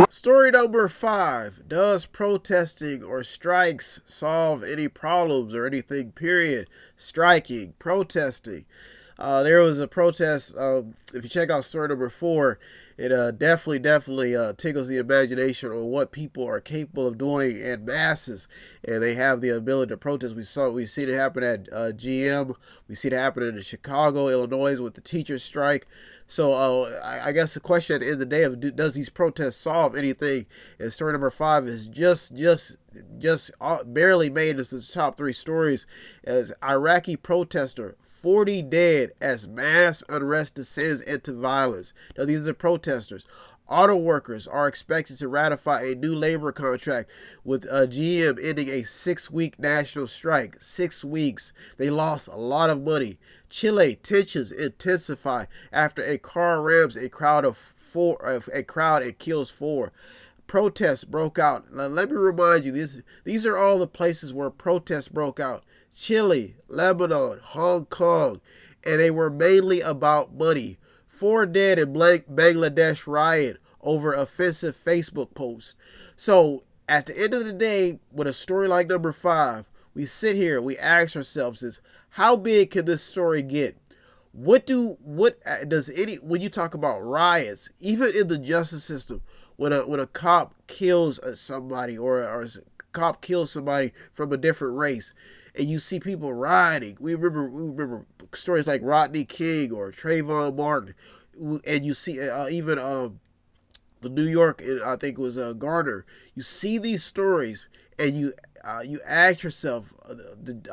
Story number 5. Does protesting or strikes solve any problems or anything, period? Striking, protesting. There was a protest. If you check out story number 4, it definitely tickles the imagination on what people are capable of doing in masses, and they have the ability to protest. We see it happen at GM. We see it happen in Chicago, Illinois, with the teachers' strike. So I guess the question at the end of the day of does these protests solve anything? And story number 5 is just barely made it to the top 3 stories as Iraqi protester 40 dead as mass unrest descends into violence. Now these are protesters. Auto workers are expected to ratify a new labor contract with GM ending a 6-week national strike. 6 weeks. They lost a lot of money. Chile tensions intensify after a car rams a crowd and kills 4. Protests broke out. Now, let me remind you, these are all the places where protests broke out. Chile, Lebanon, Hong Kong, and they were mainly about money. 4 dead in Bangladesh riot over offensive Facebook posts. So at the end of the day, with a story like number 5, we sit here, we ask ourselves is, how big can this story get? When you talk about riots, even in the justice system, when a cop kills somebody or a cop kills somebody from a different race, and you see people rioting, we remember stories like Rodney King or Trayvon Martin, and you see even the New York, I think it was Garner. You see these stories, and you ask yourself,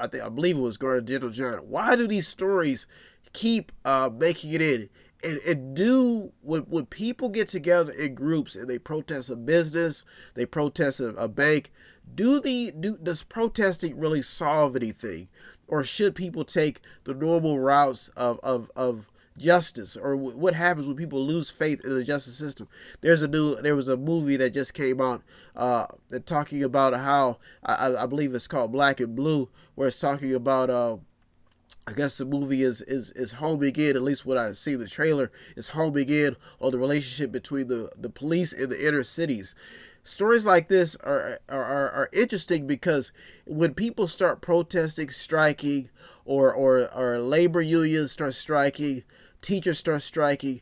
I believe it was Garner General John, why do these stories keep making it in? And do when people get together in groups and they protest a business, they protest a bank, does protesting really solve anything, or should people take the normal routes of justice? Or what happens when people lose faith in the justice system? There was a movie that just came out talking about how I believe it's called Black and Blue, where it's talking about I guess the movie is homing in, at least what I see in the trailer, is homing in on the relationship between the police and the inner cities. Stories like this are interesting because when people start protesting, striking, or labor unions start striking, teachers start striking,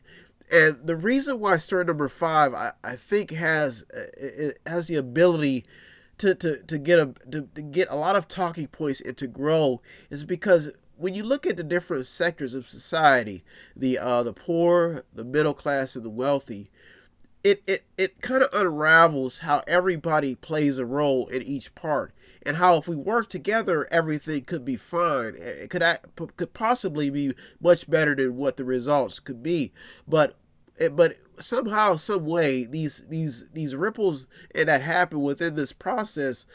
and the reason why story number 5 I think has the ability to get a lot of talking points and to grow is because when you look at the different sectors of society, the poor, the middle class, and the wealthy, it kind of unravels how everybody plays a role in each part, and how if we work together, everything could be fine. It could possibly be much better than what the results could be, but somehow, some way, these ripples that happen within this process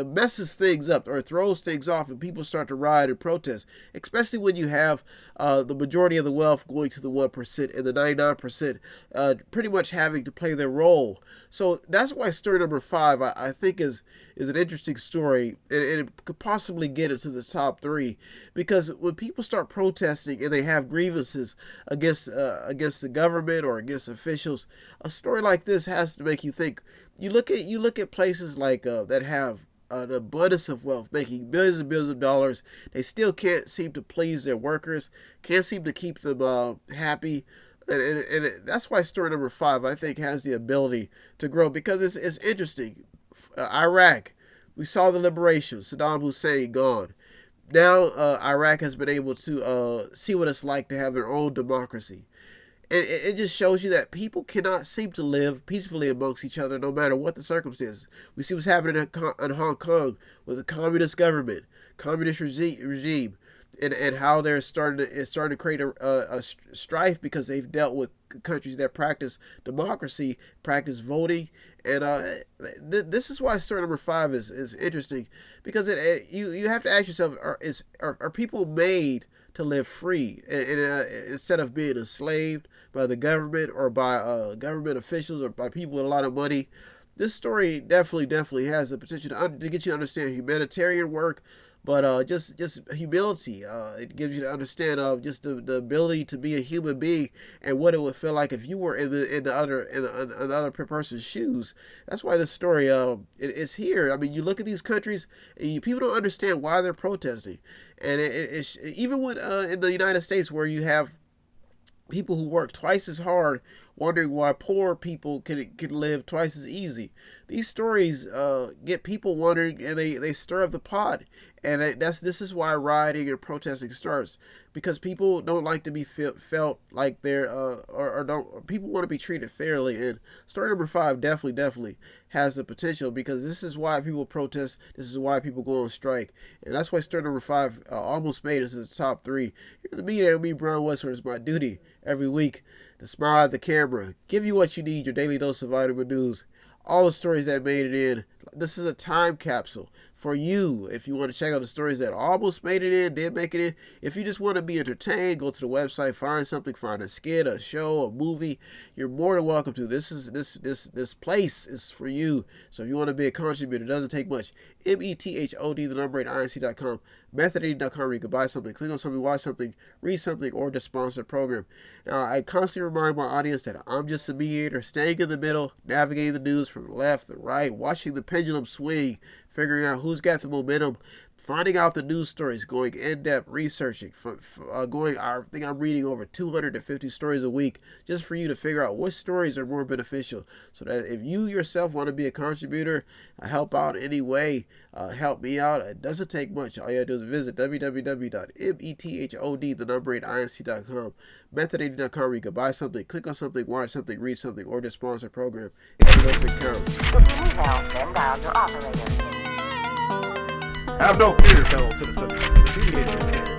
messes things up or throws things off, and people start to riot and protest. Especially when you have the majority of the wealth going to the 1% and the 99% pretty much having to play their role. So that's why story number 5 I think is an interesting story, and it could possibly get into the top 3, because when people start protesting and they have grievances against the government or against officials, a story like this has to make you think. You look at places like that have an abundance of wealth, making billions and billions of dollars. They still can't seem to please their workers, can't seem to keep them happy. And that's why story number 5 I think has the ability to grow, because it's interesting. Iraq, we saw the liberation, Saddam Hussein gone. Now Iraq has been able to see what it's like to have their own democracy. And it just shows you that people cannot seem to live peacefully amongst each other no matter what the circumstances. We see what's happening in Hong Kong with the communist government, communist regime, and how they're starting to create a strife because they've dealt with countries that practice democracy, practice voting, and this is why story number 5 is interesting, because you have to ask yourself, are people made to live free instead of being enslaved by the government or by government officials or by people with a lot of money? This story definitely has the potential to get you to understand humanitarian work, but just humility. It gives you to understand just the ability to be a human being and what it would feel like if you were in the other person's shoes. That's why this story it's here. I mean, you look at these countries, and people don't understand why they're protesting, and it's even when in the United States where you have people who work twice as hard wondering why poor people can live twice as easy. These stories get people wondering, and they stir up the pot. And this is why rioting and protesting starts, because people don't like to be felt like they're or don't people want to be treated fairly. And story number 5 definitely has the potential, because this is why people protest. This is why people go on strike, and that's why story number 5 almost made us in the top 3. Here's the Mediator, me, Brown Westward. It's my duty every week to smile at the camera, give you what you need, your daily dose of vitamin news, all the stories that made it in. This is a time capsule for you. If you want to check out the stories that almost made it in, did make it in. If you just want to be entertained, go to the website, find something, find a skit, a show, a movie. You're more than welcome to. This place is for you. So if you want to be a contributor, it doesn't take much. METHOD, the number 8, INC.com, Mediator.com, where you can buy something, click on something, watch something, read something, or just sponsor a program. Now, I constantly remind my audience that I'm just a mediator, staying in the middle, navigating the news from the left to right, watching the pendulum swing, figuring out who's got the momentum, finding out the news stories, going in-depth, researching, I think I'm reading over 250 stories a week just for you to figure out which stories are more beneficial, so that if you yourself want to be a contributor, help out any way, help me out. It doesn't take much. All you gotta do is visit www.method, the number 8, inc.com, Mediator.com, where you can buy something, click on something, watch something, read something, or just sponsor a program. Every little thing counts. If you need help, then dial your operator. Have no fear, fellow citizens. The Mediator is here.